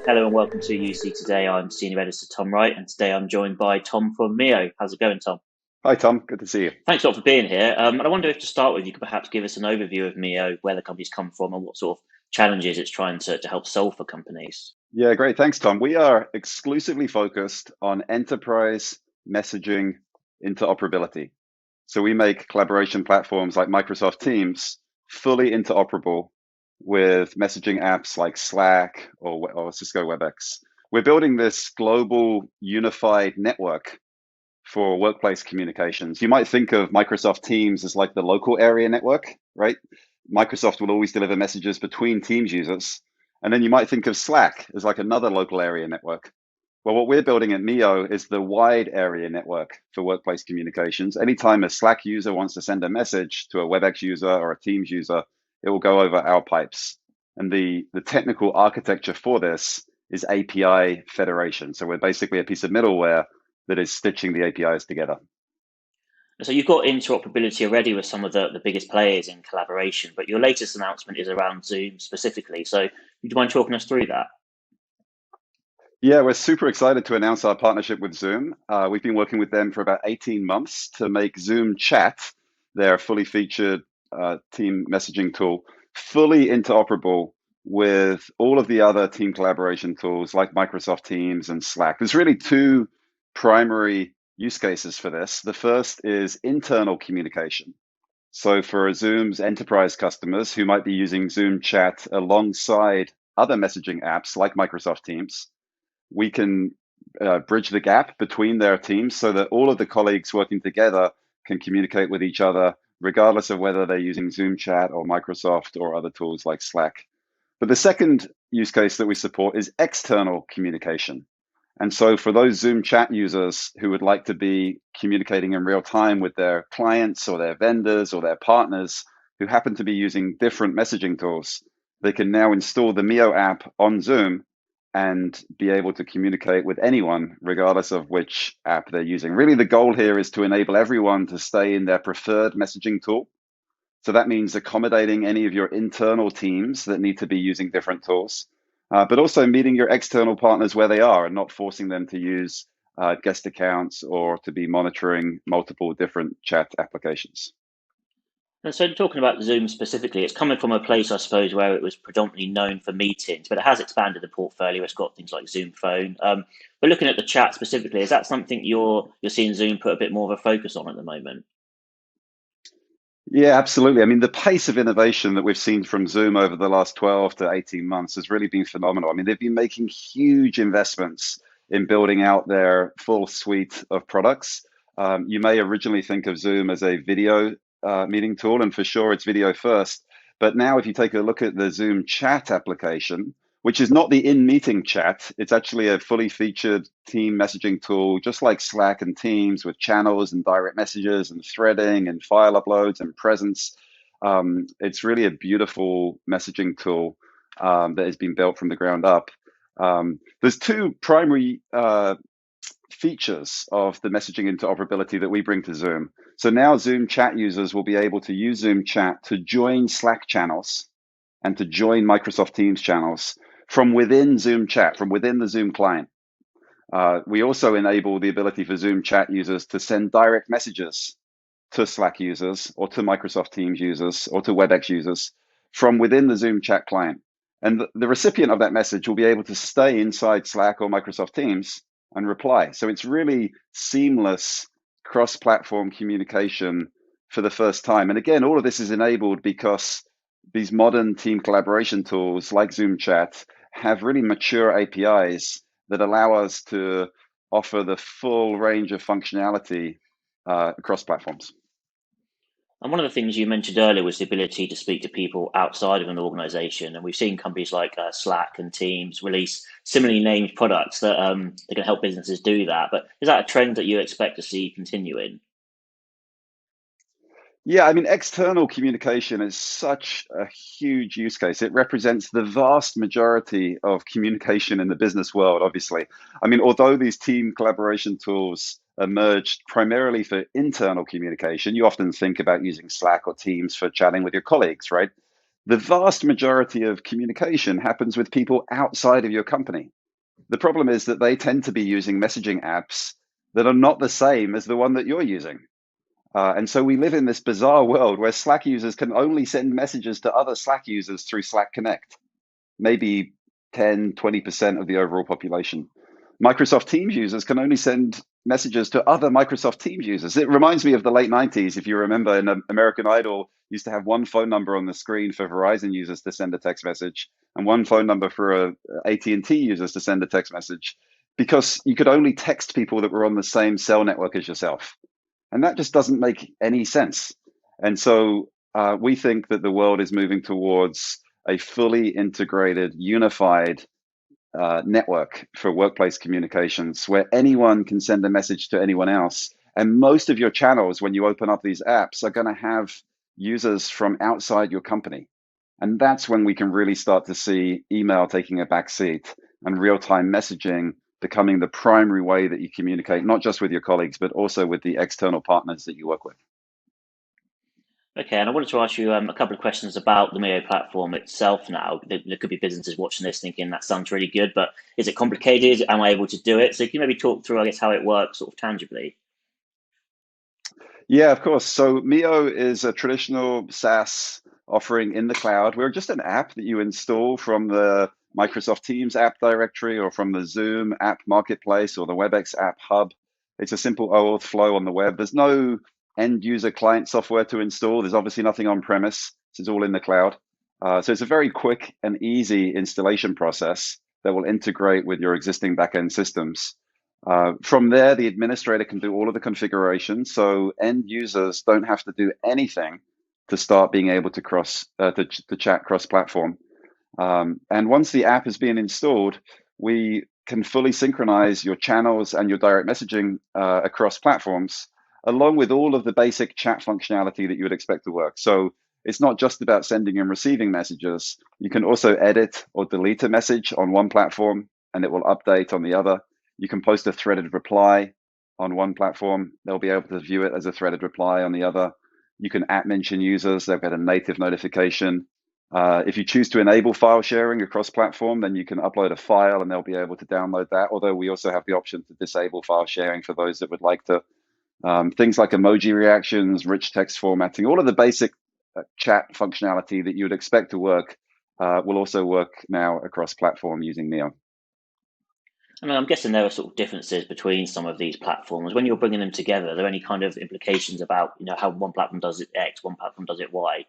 Hello and welcome to UC Today. I'm Senior Editor Tom Wright, and today I'm joined by Tom from Mio. How's it going, Tom? Hi, Tom. Good to see you. Thanks a lot for being here. And I wonder if to start with, you could perhaps give us an overview of Mio, where the company's come from, and what sort of challenges it's trying to help solve for companies. Yeah, great. Thanks, Tom. We are exclusively focused on enterprise messaging interoperability. So we make collaboration platforms like Microsoft Teams fully interoperable with messaging apps like Slack or Cisco Webex. We're building this global unified network for workplace communications. You might think of Microsoft Teams as like the local area network, right? Microsoft will always deliver messages between Teams users. And then you might think of Slack as like another local area network. Well, what we're building at Mio is the wide area network for workplace communications. Anytime a Slack user wants to send a message to a Webex user or a Teams user, it will go over our pipes. And the technical architecture for this is API federation. So we're basically a piece of middleware that is stitching the APIs together. So you've got interoperability already with some of the biggest players in collaboration, but your latest announcement is around Zoom specifically. So would you mind talking us through that? Yeah, we're super excited to announce our partnership with Zoom. We've been working with them for about 18 months to make Zoom Chat, their fully featured team messaging tool, fully interoperable with all of the other team collaboration tools like Microsoft Teams and Slack. There's really two primary use cases for this. The first is internal communication. So for Zoom's enterprise customers who might be using Zoom Chat alongside other messaging apps like Microsoft Teams, we can bridge the gap between their teams so that all of the colleagues working together can communicate with each other, regardless of whether they're using Zoom Chat or Microsoft or other tools like Slack. But the second use case that we support is external communication. And so for those Zoom Chat users who would like to be communicating in real time with their clients or their vendors or their partners who happen to be using different messaging tools, they can now install the Mio app on Zoom and be able to communicate with anyone, regardless of which app they're using. Really, the goal here is to enable everyone to stay in their preferred messaging tool. So that means accommodating any of your internal teams that need to be using different tools, but also meeting your external partners where they are and not forcing them to use guest accounts or to be monitoring multiple different chat applications. And so talking about Zoom specifically, it's coming from a place, I suppose, where it was predominantly known for meetings, but it has expanded the portfolio. It's got things like Zoom Phone. But looking at the chat specifically, is that something you're seeing Zoom put a bit more of a focus on at the moment? Yeah, absolutely. I mean, the pace of innovation that we've seen from Zoom over the last 12 to 18 months has really been phenomenal. I mean, they've been making huge investments in building out their full suite of products. You may originally think of Zoom as a video meeting tool, and for sure it's video first. But now, if you take a look at the Zoom chat application, which is not the in-meeting chat. It's actually a fully featured team messaging tool, just like Slack and Teams, with channels and direct messages and threading and file uploads and presence. It's really a beautiful messaging tool that has been built from the ground up. There's two primary features of the messaging interoperability that we bring to Zoom. So now Zoom chat users will be able to use Zoom chat to join Slack channels and to join Microsoft Teams channels from within Zoom chat, from within the Zoom client. We also enable the ability for Zoom chat users to send direct messages to Slack users or to Microsoft Teams users or to Webex users from within the Zoom chat client. And the recipient of that message will be able to stay inside Slack or Microsoft Teams and reply. So it's really seamless cross-platform communication for the first time. And again, all of this is enabled because these modern team collaboration tools like Zoom Chat have really mature APIs that allow us to offer the full range of functionality across platforms. And one of the things you mentioned earlier was the ability to speak to people outside of an organization. And we've seen companies like Slack and Teams release similarly named products that can help businesses do that. But is that a trend that you expect to see continuing? Yeah, I mean, external communication is such a huge use case. It represents the vast majority of communication in the business world, obviously. I mean, although these team collaboration tools emerged primarily for internal communication, you often think about using Slack or Teams for chatting with your colleagues, right? The vast majority of communication happens with people outside of your company. The problem is that they tend to be using messaging apps that are not the same as the one that you're using. And so we live in this bizarre world where Slack users can only send messages to other Slack users through Slack Connect, maybe 10, 20% of the overall population. Microsoft Teams users can only send messages to other Microsoft Teams users. It reminds me of the late 90s. If you remember, in American Idol, used to have one phone number on the screen for Verizon users to send a text message and one phone number for AT&T users to send a text message, because you could only text people that were on the same cell network as yourself. And that just doesn't make any sense. And so we think that the world is moving towards a fully integrated, unified network for workplace communications where anyone can send a message to anyone else. And most of your channels, when you open up these apps, are going to have users from outside your company. And that's when we can really start to see email taking a back seat and real-time messaging becoming the primary way that you communicate, not just with your colleagues, but also with the external partners that you work with. Okay, and I wanted to ask you a couple of questions about the Mio platform itself now. There could be businesses watching this thinking that sounds really good, but is it complicated? Am I able to do it? So can you maybe talk through, I guess, how it works sort of tangibly? Yeah, of course. So Mio is a traditional SaaS offering in the cloud. We're just an app that you install from the Microsoft Teams app directory or from the Zoom app marketplace or the Webex app hub. It's a simple OAuth flow on the web. There's no end user client software to install. There's obviously nothing on premise. This is all in the cloud. So it's a very quick and easy installation process that will integrate with your existing backend systems. From there, the administrator can do all of the configuration, so end users don't have to do anything to start being able to to chat cross-platform. And once the app has been installed, we can fully synchronize your channels and your direct messaging across platforms, along with all of the basic chat functionality that you would expect to work. So it's not just about sending and receiving messages. You can also edit or delete a message on one platform, and it will update on the other. You can post a threaded reply on one platform. They'll be able to view it as a threaded reply on the other. You can @mention users. They'll get a native notification. If you choose to enable file sharing across platform, then you can upload a file and they'll be able to download that. Although we also have the option to disable file sharing for those that would like to. Things like emoji reactions, rich text formatting, all of the basic chat functionality that you would expect to work will also work now across platform using Mio. And I'm guessing there are sort of differences between some of these platforms. When you're bringing them together, are there any kind of implications about, how one platform does it X, one platform does it Y?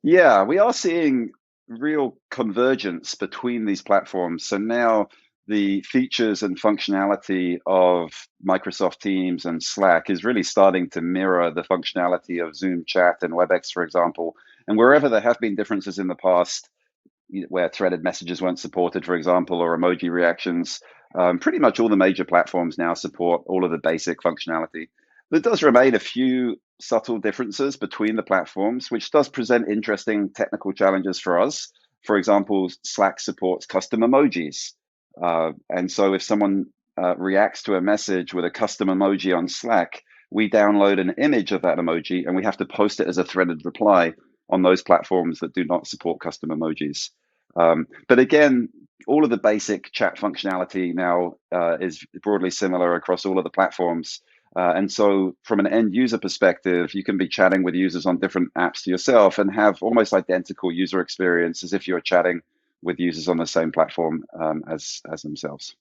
Yeah, we are seeing real convergence between these platforms. So now the features and functionality of Microsoft Teams and Slack is really starting to mirror the functionality of Zoom Chat and WebEx, for example. And wherever there have been differences in the past, where threaded messages weren't supported, for example, or emoji reactions, pretty much all the major platforms now support all of the basic functionality. There does remain a few subtle differences between the platforms, which does present interesting technical challenges for us. For example, Slack supports custom emojis. And so if someone reacts to a message with a custom emoji on Slack, we download an image of that emoji and we have to post it as a threaded reply on those platforms that do not support custom emojis. But again, all of the basic chat functionality now is broadly similar across all of the platforms. And so from an end user perspective, you can be chatting with users on different apps to yourself and have almost identical user experience as if you're chatting with users on the same platform as themselves.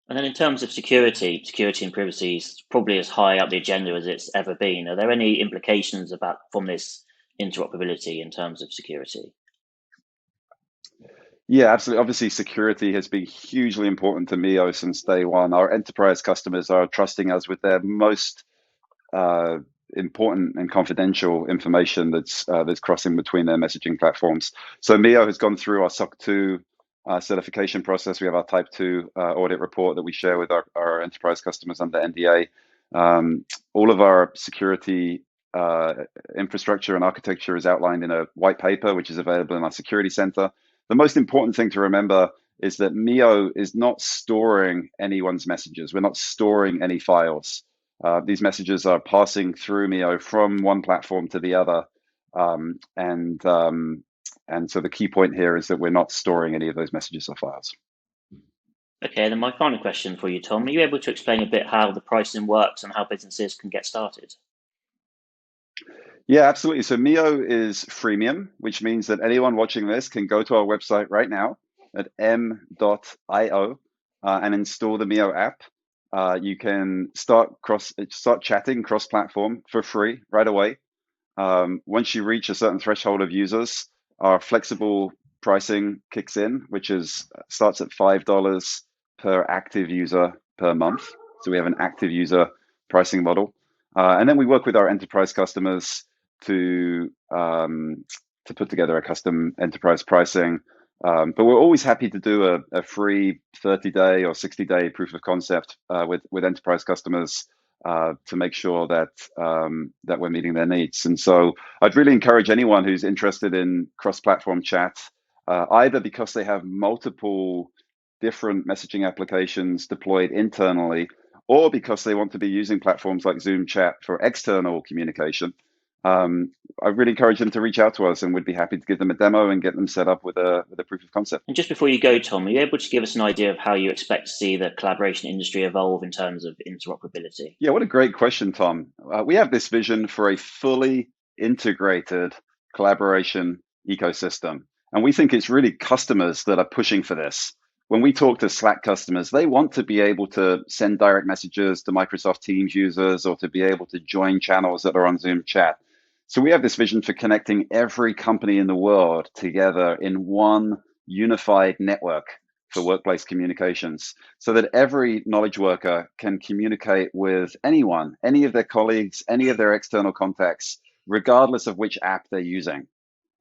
And then in terms of security and privacy is probably as high up the agenda as it's ever been. Are there any implications from this interoperability in terms of security? Yeah, absolutely. Obviously, security has been hugely important to Mio since day one. Our enterprise customers are trusting us with their most uh, important and confidential information that's crossing between their messaging platforms. So Mio has gone through our SOC 2 certification process. We have our Type 2 audit report that we share with our enterprise customers under NDA. All of our security infrastructure and architecture is outlined in a white paper, which is available in our security center. The most important thing to remember is that Mio is not storing anyone's messages. We're not storing any files. These messages are passing through Mio from one platform to the other. And And so the key point here is that we're not storing any of those messages or files. Okay, then my final question for you, Tom. Are you able to explain a bit how the pricing works and how businesses can get started? Yeah, absolutely. So Mio is freemium, which means that anyone watching this can go to our website right now at m.io and install the Mio app. You can start chatting cross-platform for free right away. Once you reach a certain threshold of users, our flexible pricing kicks in, which starts at $5 per active user per month. So we have an active user pricing model. And then we work with our enterprise customers to put together a custom enterprise pricing. But we're always happy to do a free 30-day or 60-day proof of concept with enterprise customers to make sure that that we're meeting their needs. And so I'd really encourage anyone who's interested in cross-platform chat, either because they have multiple different messaging applications deployed internally, or because they want to be using platforms like Zoom Chat for external communication. I really encourage them to reach out to us, and we'd be happy to give them a demo and get them set up with a proof of concept. And just before you go, Tom, are you able to give us an idea of how you expect to see the collaboration industry evolve in terms of interoperability? Yeah, what a great question, Tom. We have this vision for a fully integrated collaboration ecosystem. And we think it's really customers that are pushing for this. When we talk to Slack customers, they want to be able to send direct messages to Microsoft Teams users or to be able to join channels that are on Zoom Chat. So we have this vision for connecting every company in the world together in one unified network for workplace communications, so that every knowledge worker can communicate with anyone, any of their colleagues, any of their external contacts, regardless of which app they're using.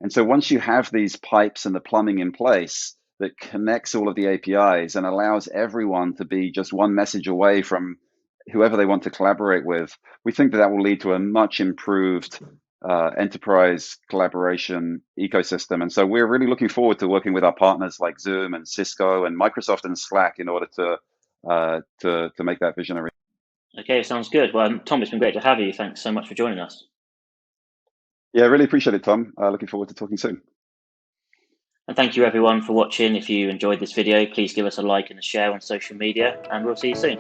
And so once you have these pipes and the plumbing in place that connects all of the APIs and allows everyone to be just one message away from whoever they want to collaborate with, we think that that will lead to a much improved enterprise collaboration ecosystem. And so we're really looking forward to working with our partners like Zoom and Cisco and Microsoft and Slack in order to make that vision a reality. Okay, sounds good. Well, Tom, it's been great to have you. Thanks so much for joining us. Yeah, really appreciate it, Tom. Looking forward to talking soon. And thank you everyone for watching. If you enjoyed this video, please give us a like and a share on social media, and we'll see you soon.